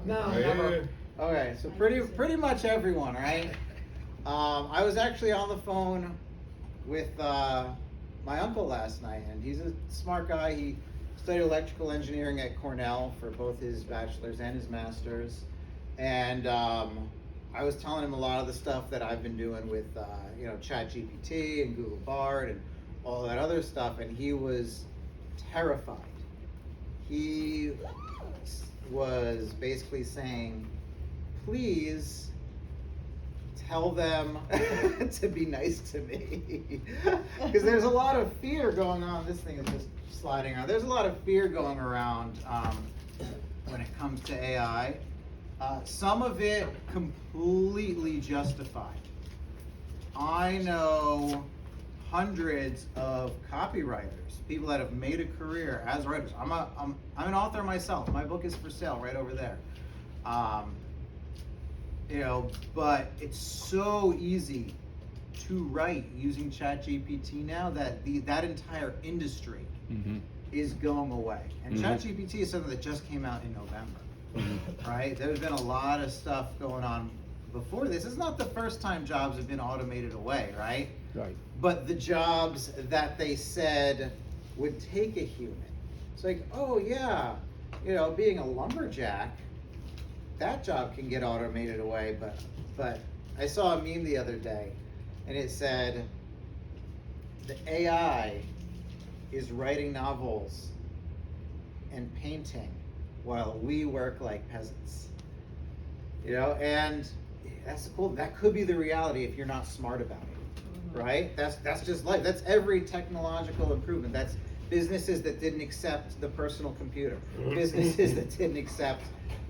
No, never. Okay, so pretty much everyone, right? I was actually on the phone with my uncle last night, and he's a smart guy. He studied electrical engineering at Cornell for both his bachelor's and his master's, and I was telling him a lot of the stuff that I've been doing with ChatGPT and Google Bard and all that other stuff, and he was terrified. He was basically saying, please tell them to be nice to me. Because there's a lot of fear going on. This thing is just sliding around. There's a lot of fear going around when it comes to AI. Some of it completely justified. I know hundreds of copywriters, people that have made a career as writers. I'm an author myself. My book is for sale right over there. But it's so easy to write using ChatGPT now that that entire industry is going away. And ChatGPT is something that just came out in November, right? There's been a lot of stuff going on before this. It's not the first time jobs have been automated away, right? Right. But the jobs that they said would take a human. It's like, oh yeah, being a lumberjack, that job can get automated away, but I saw a meme the other day, and it said, the AI is writing novels and painting while we work like peasants. And that's cool. That could be the reality if you're not smart about it, right? That's just life. That's every technological improvement. That's businesses that didn't accept the personal computer, businesses that didn't accept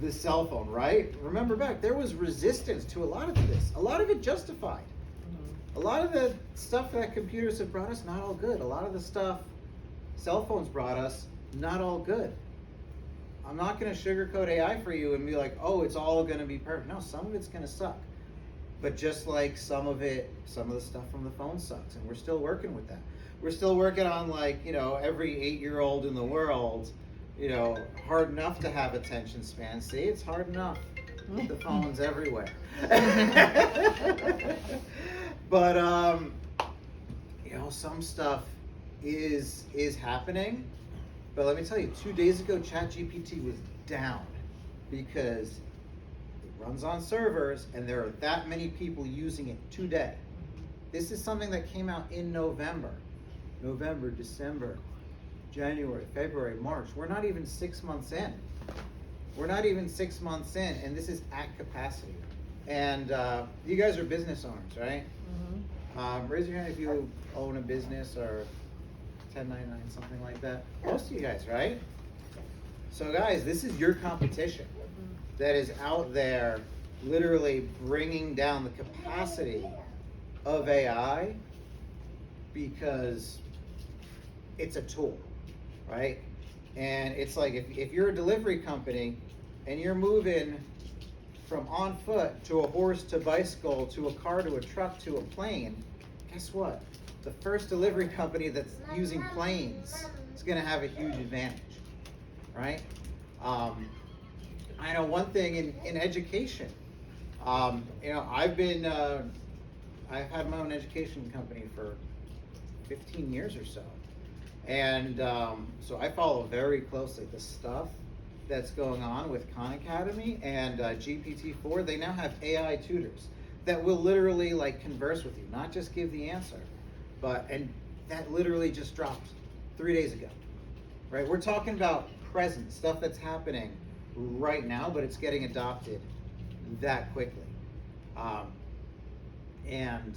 the cell phone, right? Remember back, there was resistance to a lot of this. A lot of it justified. A lot of the stuff that computers have brought us, not all good. A lot of the stuff cell phones brought us, not all good. I'm not going to sugarcoat AI for you and be like, oh, it's all going to be perfect. No, some of it's going to suck. But just like some of the stuff from the phone sucks, and we're still working with that. We're still working on every 8-year-old in the world, hard enough to have attention span. See, it's hard enough. The phone's everywhere. But some stuff is happening. But let me tell you, 2 days ago, ChatGPT was down because it runs on servers and there are that many people using it today. This is something that came out in November, December, January, February, March. We're not even 6 months in. And this is at capacity. And you guys are business owners, right? Raise your hand if you own a business or 1099, something like that. Most of you guys, right? So guys, this is your competition that is out there literally bringing down the capacity of AI because it's a tool, right? And it's like if you're a delivery company and you're moving from on foot to a horse to bicycle to a car to a truck to a plane, guess what? The first delivery company that's using planes is going to have a huge advantage, right? I know one thing in education. I've had my own education company for 15 years or so, and so I follow very closely the stuff that's going on with Khan Academy and GPT-4. They now have AI tutors that will literally converse with you, not just give the answer. And that literally just dropped 3 days ago, right? We're talking about present stuff that's happening right now, but it's getting adopted that quickly. And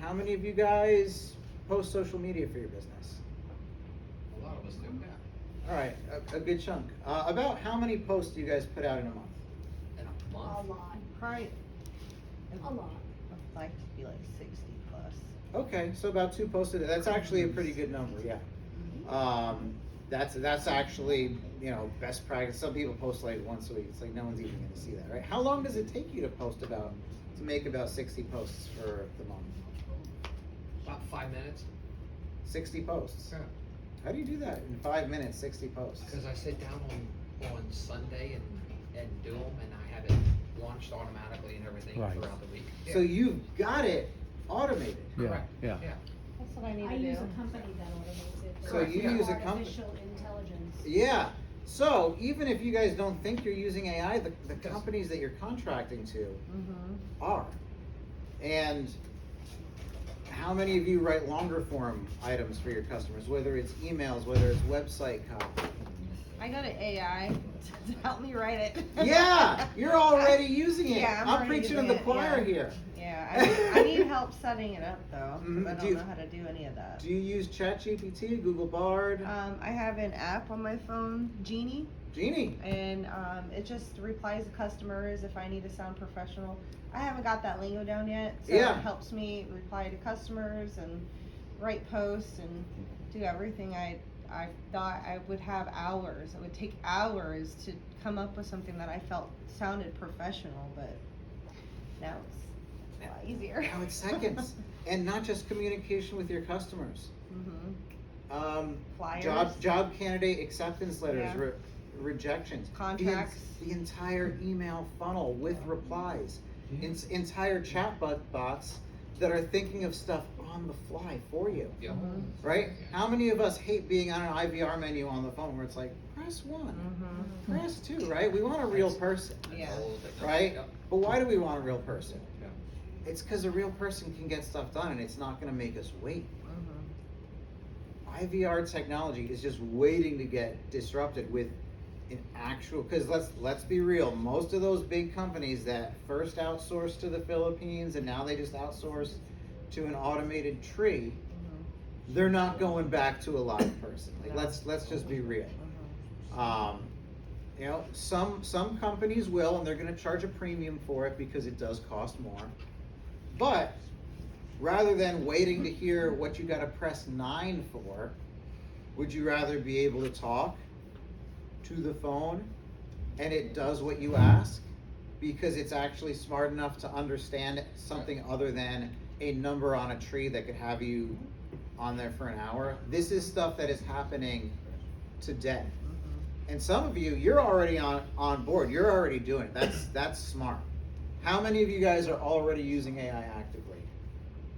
how many of you guys post social media for your business? A lot of us do, yeah. All right, a good chunk. About how many posts do you guys put out in a month? In a A month? lot. Probably, A lot. I'd like to be like 60 plus. Okay, so about 2 posted. That's actually a pretty good number, yeah. That's actually best practice. Some people post once a week. It's no one's even going to see that, right? How long does it take you to make about 60 posts for the month? About 5 minutes. 60 posts. Yeah. How do you do that in 5 minutes? 60 posts. Because I sit down on Sunday and I have it launched automatically and everything Right. throughout the week. So you've got it automated. Yeah, Correct. yeah. That's what I need I to do. use a company that automates it. So Correct, you yeah. use a company. Artificial intelligence. Yeah. So even if you guys don't think you're using AI, the Yes. companies that you're contracting to Mm-hmm. are. And how many of you write longer form items for your customers, whether it's emails, whether it's website copy? I go to AI to help me write it. Yeah, you're already using it. Yeah, I'm I'm already preaching to using the it, choir yeah. here. Yeah, I need help setting it up though, 'cause Mhm. I Do don't you- know how to do any of that. Do you use ChatGPT, Google Bard, I have an app on my phone, Genie, Genie? and it just replies to customers if I need to sound professional. I haven't got that lingo down yet, so Yeah. it helps me reply to customers and write posts and do everything I thought I would have hours. It would take hours to come up with something that I felt sounded professional, but now it's a lot easier. Now it's seconds. And not just communication with your customers. Mm-hmm. Flyers. Job candidate acceptance letters, Yeah. rejections. Contracts. The entire email funnel with replies. Entire chat bots that are thinking of stuff on the fly for you. Yeah. Mhm. Right? How many of us hate being on an IVR menu on the phone where it's like, press 1, Mm-hmm. press 2, right? We want a real person, Yeah. Old technology, right? yeah. But why do we want a real person? Yeah. It's because a real person can get stuff done and it's not going to make us wait. Mm-hmm. IVR technology is just waiting to get disrupted with an actual, because let's be real, most of those big companies that first outsourced to the Philippines and now they just outsource to an automated tree, they're not going back to a live person. Like No. let's just be real. Mm-hmm. You know, some companies will, and they're going to charge a premium for it because it does cost more. But rather than waiting to hear what you got to press 9 for, would you rather be able to talk to the phone and it does what you ask because it's actually smart enough to understand something other than a number on a tree that could have you on there for an hour? This is stuff that is happening today. And some of you, you're already on board. You're already doing it. That's smart. How many of you guys are already using AI actively?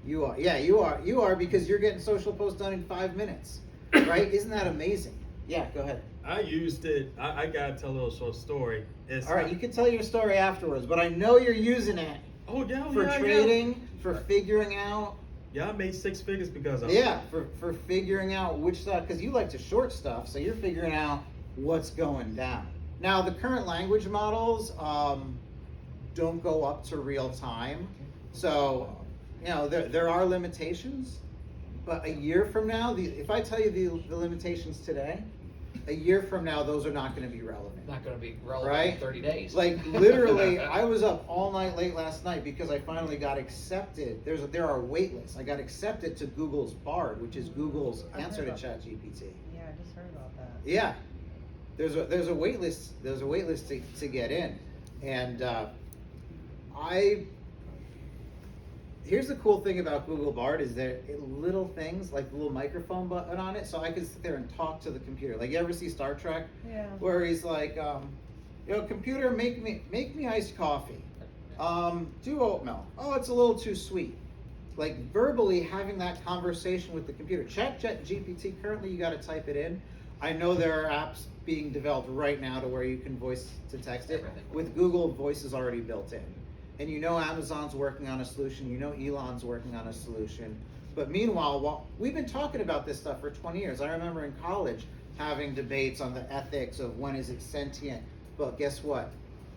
You are. Yeah, you are. You are because you're getting social posts done in 5 minutes, right? Isn't that amazing? Yeah, go ahead. I used it. I gotta tell a little short story. It's All right, you can tell your story afterwards, but I know you're using it Oh yeah, for yeah, trading, for figuring out. Yeah, I made 6 figures because of Yeah, for figuring out which stuff, because you like to short stuff, so you're figuring out what's going down. Now, the current language models don't go up to real time, so you know there are limitations. But a year from now, if I tell you the limitations today, a year from now, those are not going to be relevant. Not gonna be relevant Right? in 30 days. Like literally, I was up all night late last night because I finally got accepted. There are wait lists. I got accepted to Google's Bard, which is Google's I've answer to heard about ChatGPT. Yeah, I just heard about that. Yeah, there's a wait list. There's a wait list to get in, and here's the cool thing about Google Bard is that little things like the little microphone button on it, so I can sit there and talk to the computer. Like you ever see Star Trek? Yeah. Where he's like, you know, computer, make me iced coffee. Do oat milk. Oh, it's a little too sweet. Like verbally having that conversation with the computer. ChatGPT, currently you got to type it in. I know there are apps being developed right now to where you can voice to text it. Everything. With Google, voice is already built in. And you know Amazon's working on a solution. You know Elon's working on a solution. But meanwhile, we've been talking about this stuff for 20 years. I remember in college having debates on the ethics of when is it sentient. But guess what?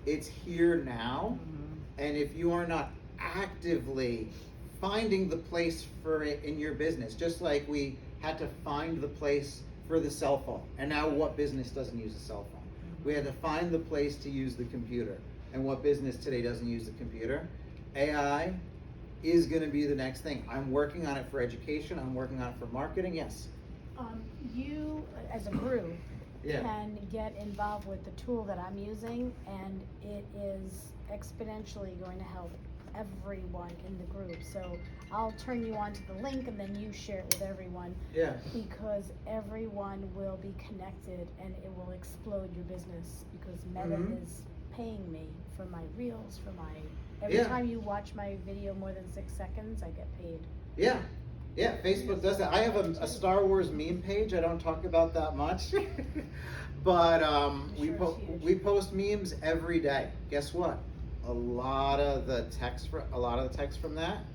It's here now. And if you are not actively finding the place for it in your business, just like we had to find the place for the cell phone. And now what business doesn't use a cell phone? We had to find the place to use the computer. And what business today doesn't use the computer? AI is going to be the next thing. I'm working on it for education. I'm working on it for marketing. Yes. You, as a group, Yeah. can get involved with the tool that I'm using, and it is exponentially going to help everyone in the group. So I'll turn you on to the link, and then you share it with everyone, Yeah. because everyone will be connected, and it will explode your business, because Meta Mhm. is paying me for my reels, for my, every Yeah. time you watch my video more than 6 seconds, I get paid. Yeah, yeah, Facebook does that. I have a Star Wars meme page. I don't talk about that much, but we sure it's huge. we post memes every day. Guess what? A lot of the text from that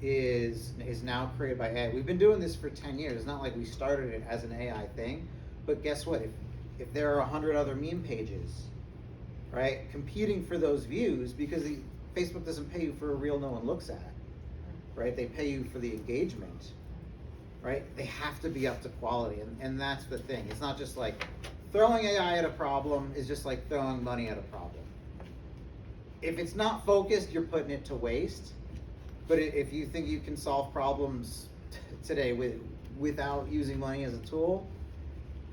is now created by AI. We've been doing this for 10 years. It's not like we started it as an AI thing, but guess what? If there are 100 other meme pages, right, competing for those views, because Facebook doesn't pay you for a reel no one looks at, right? They pay you for the engagement, right? They have to be up to quality, and that's the thing. It's not just like throwing AI at a problem is just like throwing money at a problem. If it's not focused, you're putting it to waste. But if you think you can solve problems today without using money as a tool,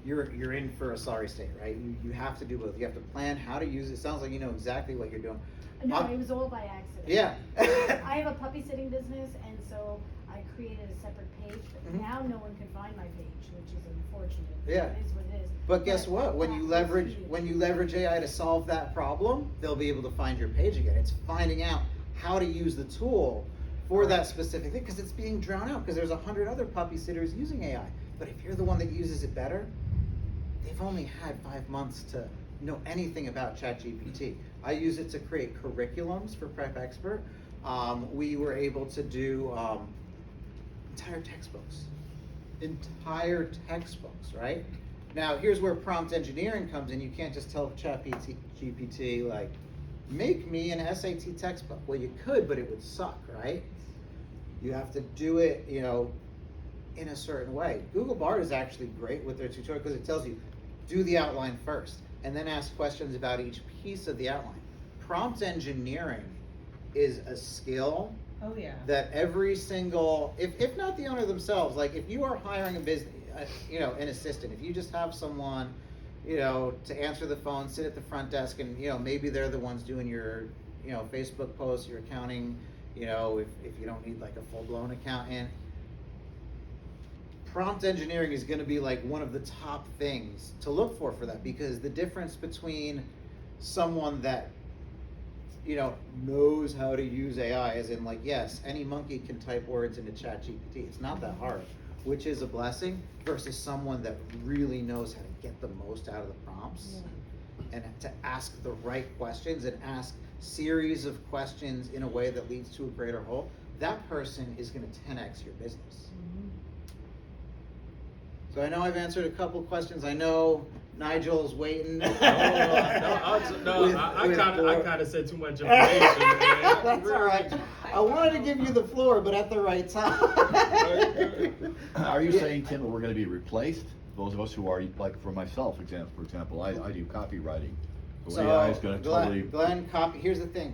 you're in for a sorry state, right? You have to do both. You have to plan how to use it. It sounds like you know exactly what you're doing. No, it was all by accident. Yeah. I have a puppy sitting business, and so I created a separate page, but Mhm. now no one can find my page, which is unfortunate. Yeah. It is what it is. But guess what? When that you was leverage huge. AI to solve that problem, they'll be able to find your page again. It's finding out how to use the tool for that specific thing, because it's being drowned out, because there's 100 other puppy sitters using AI. But if you're the one that uses it better, they've only had 5 months to know anything about ChatGPT. I use it to create curriculums for Prep Expert. We were able to do entire textbooks, right? Now, here's where prompt engineering comes in. You can't just tell ChatGPT, like, make me an SAT textbook. Well, you could, but it would suck, right? You have to do it, in a certain way. Google Bard is actually great with their tutorial because it tells you, do the outline first, and then ask questions about each piece of the outline. Prompt engineering is a skill Oh, yeah. that every single, if not the owner themselves, like if you are hiring a business, an assistant, if you just have someone, to answer the phone, sit at the front desk, and maybe they're the ones doing your, Facebook posts, your accounting, if you don't need like a full-blown accountant. Prompt engineering is going to be like one of the top things to look for that, because the difference between someone that knows how to use AI, as in like, yes, any monkey can type words into ChatGPT. It's not that hard, which is a blessing, versus someone that really knows how to get the most out of the prompts and to ask the right questions and ask series of questions in a way that leads to a greater whole. That person is going to 10x your business. So I know I've answered a couple questions. I know Nigel's waiting. I kind of said too much information, man. That's all right. I wanted to give you the floor, but at the right time. Are you saying, Tim, that we're going to be replaced? Those of us who are, like for myself, for example, I do copywriting. So AI is going to totally. Glenn, here's the thing.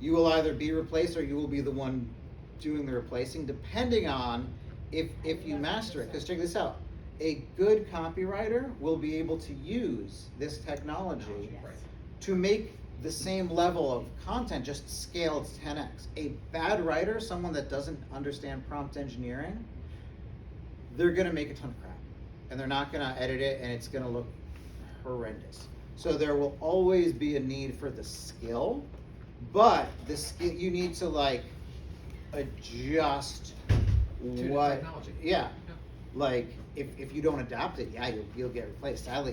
You will either be replaced or you will be the one doing the replacing, depending on if you master it. Because check this out. A good copywriter will be able to use this technology to make the same level of content, just scaled 10x. A bad writer, someone that doesn't understand prompt engineering, they're gonna make a ton of crap. And they're not gonna edit it, and it's gonna look horrendous. So there will always be a need for the skill, but the skill, you need to like adjust the what, technology. yeah. Like, if you don't adapt it, yeah, you'll get replaced. Sadly,